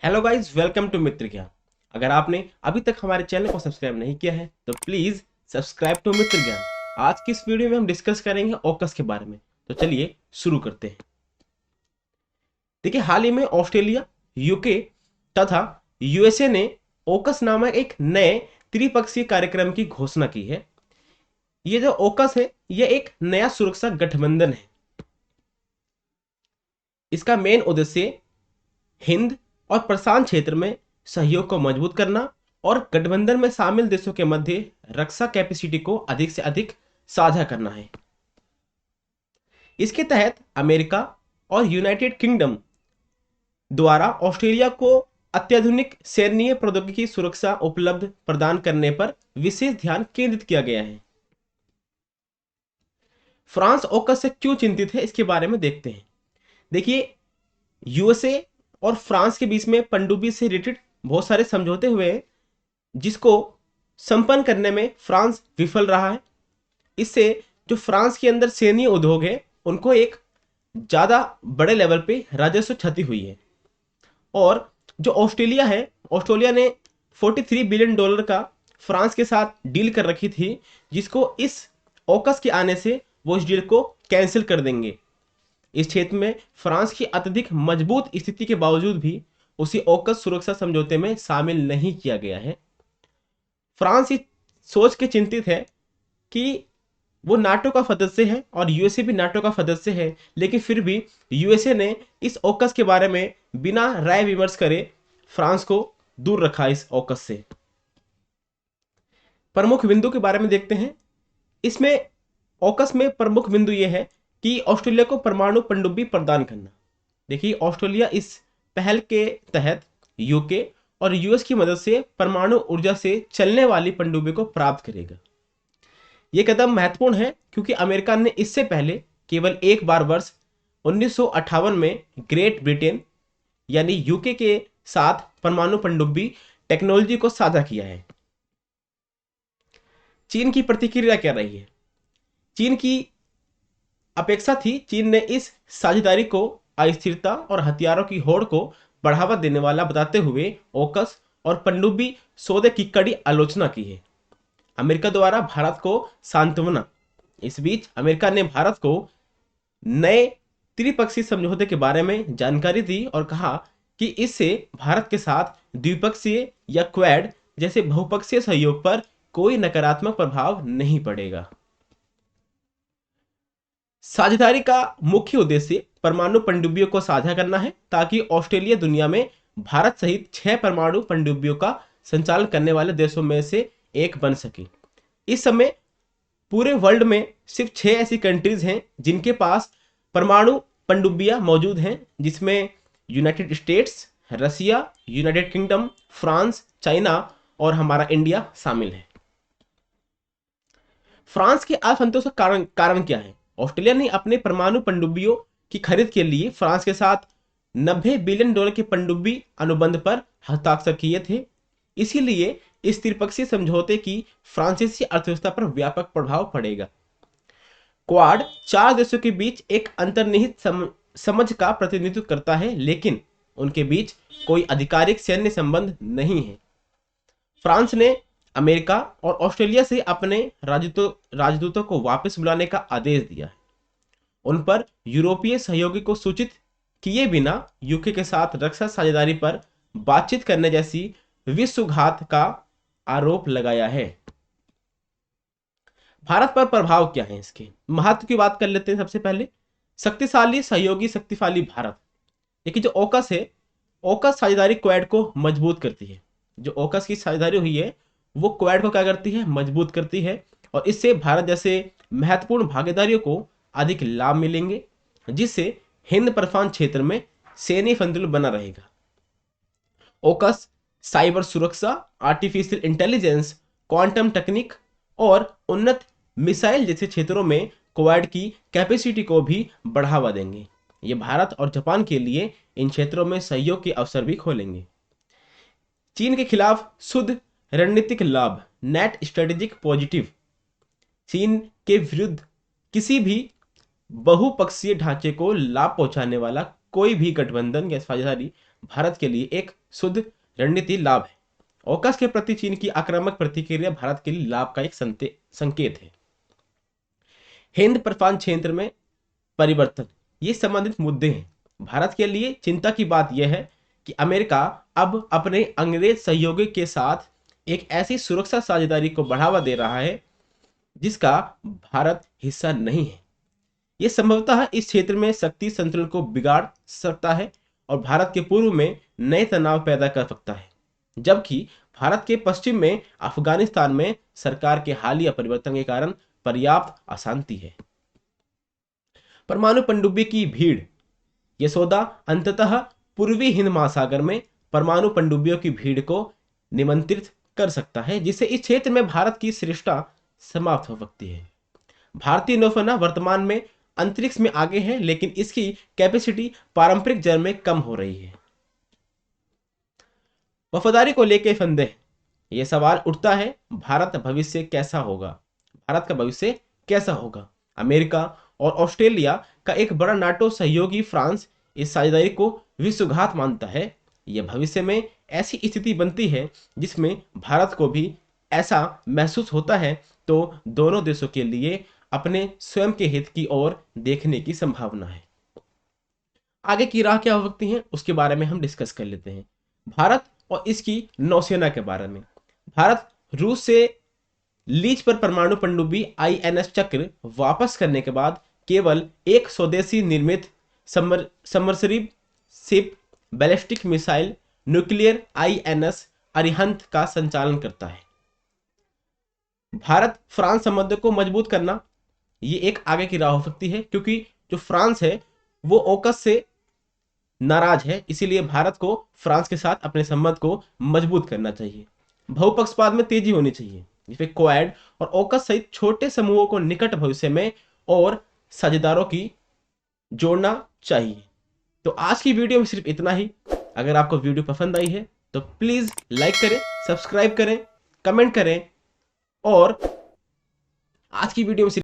Hello guys, welcome to मित्र ज्ञान। अगर आपने अभी तक हमारे चैनल को सब्सक्राइब नहीं किया है तो प्लीज सब्सक्राइब टू मित्र ज्ञान। आज की इस वीडियो में हम डिस्कस करेंगे ऑकस के बारे में। तो चलिए शुरू करते हैं। देखिए, हाल ही में ऑस्ट्रेलिया, यूके तथा यूएसए ने ओकस नामक एक नए त्रिपक्षीय कार्यक्रम की घोषणा की है। ये जो ओकस है, यह एक नया सुरक्षा गठबंधन है। इसका मेन उद्देश्य हिंद और प्रशांत क्षेत्र में सहयोग को मजबूत करना और गठबंधन में शामिल देशों के मध्य रक्षा कैपेसिटी को अधिक से अधिक साझा करना है। इसके तहत अमेरिका और यूनाइटेड किंगडम द्वारा ऑस्ट्रेलिया को अत्याधुनिक सैन्य प्रौद्योगिकी सुरक्षा उपलब्ध प्रदान करने पर विशेष ध्यान केंद्रित किया गया है। फ्रांस ओकस से क्यों चिंतित है, इसके बारे में देखते हैं। देखिए, यूएसए और फ्रांस के बीच में पनडुब्बी से रिलेटेड बहुत सारे समझौते हुए हैं, जिसको संपन्न करने में फ्रांस विफल रहा है। इससे जो फ्रांस के अंदर सैन्य उद्योग है, उनको एक ज़्यादा बड़े लेवल पे राजस्व क्षति हुई है। और जो ऑस्ट्रेलिया है, ऑस्ट्रेलिया ने $43 बिलियन का फ्रांस के साथ डील कर रखी थी, जिसको इस ऑकस के आने से वो इस डील को कैंसिल कर देंगे। इस क्षेत्र में फ्रांस की अत्यधिक मजबूत स्थिति के बावजूद भी उसे ऑकस सुरक्षा समझौते में शामिल नहीं किया गया है। फ्रांस इस सोच के चिंतित है कि वो नाटो का सदस्य है और यूएसए भी नाटो का सदस्य है, लेकिन फिर भी यूएसए ने इस ऑकस के बारे में बिना राय विमर्श करे फ्रांस को दूर रखा इस ऑकस से। प्रमुख बिंदु के बारे में देखते हैं। इसमें ऑकस में प्रमुख बिंदु यह है कि ऑस्ट्रेलिया को परमाणु पनडुब्बी प्रदान करना। देखिए, ऑस्ट्रेलिया इस पहल के तहत यूके और यूएस की मदद से परमाणु ऊर्जा से चलने वाली पनडुब्बी को प्राप्त करेगा। यह कदम महत्वपूर्ण है क्योंकि अमेरिका ने इससे पहले केवल एक बार वर्ष 1958 में ग्रेट ब्रिटेन यानी यूके के साथ परमाणु पनडुब्बी टेक्नोलॉजी को साझा किया है। चीन की प्रतिक्रिया क्या रही है? चीन की अपेक्षा थी, चीन ने इस साझेदारी को अस्थिरता और हथियारों की होड़ को बढ़ावा देने वाला बताते हुए ओकस और पनडुब्बी सौदे की कड़ी आलोचना की है। अमेरिका द्वारा भारत को सांत्वना। इस बीच अमेरिका ने भारत को नए त्रिपक्षीय समझौते के बारे में जानकारी दी और कहा कि इससे भारत के साथ द्विपक्षीय या क्वाड जैसे बहुपक्षीय सहयोग पर कोई नकारात्मक प्रभाव नहीं पड़ेगा। साझेदारी का मुख्य उद्देश्य परमाणु पनडुब्बियों को साझा करना है ताकि ऑस्ट्रेलिया दुनिया में भारत सहित 6 परमाणु पनडुब्बियों का संचालन करने वाले देशों में से एक बन सके। इस समय पूरे वर्ल्ड में सिर्फ 6 ऐसी कंट्रीज हैं जिनके पास परमाणु पनडुब्बियां मौजूद हैं, जिसमें यूनाइटेड स्टेट्स, रसिया, यूनाइटेड किंगडम, फ्रांस, चाइना और हमारा इंडिया शामिल है। फ्रांस के असंतोष का कारण क्या है? ऑस्ट्रेलिया ने अपने परमाणु पनडुब्बियों की खरीद के लिए फ्रांस के साथ $90 बिलियन के पनडुब्बी अनुबंध पर हस्ताक्षर किए थे। इसीलिए इस त्रिपक्षीय समझौते की फ्रांसीसी अर्थव्यवस्था पर व्यापक प्रभाव पड़ेगा। क्वाड 4 देशों के बीच एक अंतर्निहित समझ का प्रतिनिधित्व करता है, लेकिन उनके बीच कोई आधिकारिक सैन्य संबंध नहीं है। फ्रांस ने अमेरिका और ऑस्ट्रेलिया से अपने राजदूतों को वापस बुलाने का आदेश दिया है। उन पर यूरोपीय सहयोगी को सूचित किए बिना यूके के साथ रक्षा साझेदारी पर बातचीत करने जैसी विश्वघात का आरोप लगाया है। भारत पर प्रभाव क्या है? इसके महत्व की बात कर लेते हैं। सबसे पहले शक्तिशाली सहयोगी, शक्तिशाली भारत। देखिए, जो ओकस है, ओकस साझेदारी क्वाड को मजबूत करती है। जो ओकस की साझेदारी हुई है वो क्वाड को क्या करती है? मजबूत करती है, और इससे भारत जैसे महत्वपूर्ण भागीदारियों को अधिक लाभ मिलेंगे, जिससे हिंद प्रशांत क्षेत्र में सैन्य संतुलन बना रहेगा। ओकस साइबर सुरक्षा, आर्टिफिशियल इंटेलिजेंस, क्वांटम तकनीक और उन्नत मिसाइल जैसे क्षेत्रों में क्वाड की कैपेसिटी को भी बढ़ावा देंगे। ये भारत और जापान के लिए इन क्षेत्रों में सहयोग के अवसर भी खोलेंगे। चीन के खिलाफ शुद्ध रणनीतिक लाभ, नेट स्ट्रेटेजिक पॉजिटिव। चीन के विरुद्ध किसी भी बहुपक्षीय ढांचे को लाभ पहुंचाने वाला कोई भी गठबंधन या साझेदारी भारत के लिए एक शुद्ध रणनीति लाभ है। ऑकस के प्रति चीन की आक्रामक प्रतिक्रिया भारत के लिए लाभ का एक संकेत है। हिंद प्रशांत क्षेत्र में परिवर्तन, ये संबंधित मुद्दे हैं। भारत के लिए चिंता की बात यह है कि अमेरिका अब अपने अंग्रेज सहयोगी के साथ एक ऐसी सुरक्षा साझेदारी को बढ़ावा दे रहा है जिसका भारत हिस्सा नहीं है। यह संभवतः इस क्षेत्र में शक्ति संतुलन को बिगाड़ सकता है और भारत के पूर्व में नए तनाव पैदा कर सकता है, जबकि भारत के पश्चिम में अफगानिस्तान में सरकार के हालिया परिवर्तन के कारण पर्याप्त अशांति है। परमाणु पनडुब्बी की भीड़, यह सौदा अंततः पूर्वी हिंद महासागर में परमाणु पनडुब्बियों की भीड़ को निमंत्रित कर सकता है, जिससे इस क्षेत्र में भारत की श्रेष्ठता समाप्त हो सकती है। भारतीय नौसेना वर्तमान में अंतरिक्ष में आगे है, लेकिन इसकी कैपेसिटी पारंपरिक जल में कम हो रही है। वफादारी को लेकर संदेह, यह सवाल उठता है, भारत का भविष्य कैसा होगा। अमेरिका और ऑस्ट्रेलिया का एक बड़ा नाटो सहयोगी फ्रांस इस साझेदारी को विश्वघात मानता है। यह भविष्य में ऐसी स्थिति बनती है जिसमें भारत को भी ऐसा महसूस होता है, तो दोनों देशों के लिए अपने स्वयं के हित की ओर देखने की संभावना है। आगे की राह क्या हो सकती है उसके बारे में हम डिस्कस कर लेते हैं। भारत और इसकी नौसेना के बारे में। भारत रूस से लीज पर परमाणु पनडुब्बी आईएनएस चक्र वापस करने के बाद केवल एक स्वदेशी निर्मित submersible ship ballistic missile nuclear INS Arihant का संचालन करता है। भारत फ्रांस संबंध को मजबूत करना, ये एक आगे की राह हो सकती है, क्योंकि जो फ्रांस है वो ऑकस से नाराज है, इसीलिए भारत को फ्रांस के साथ अपने संबंध को मजबूत करना चाहिए। बहुपक्षवाद में तेजी होनी चाहिए, जिसमें क्वाड और ऑकस सहित छोटे समूहों को निकट भविष्य में और साझेदारों की जोड़ना चाहिए। तो आज की वीडियो में सिर्फ इतना ही। अगर आपको वीडियो पसंद आई है तो प्लीज लाइक करें, सब्सक्राइब करें, कमेंट करें और आज की वीडियो में सिर्फ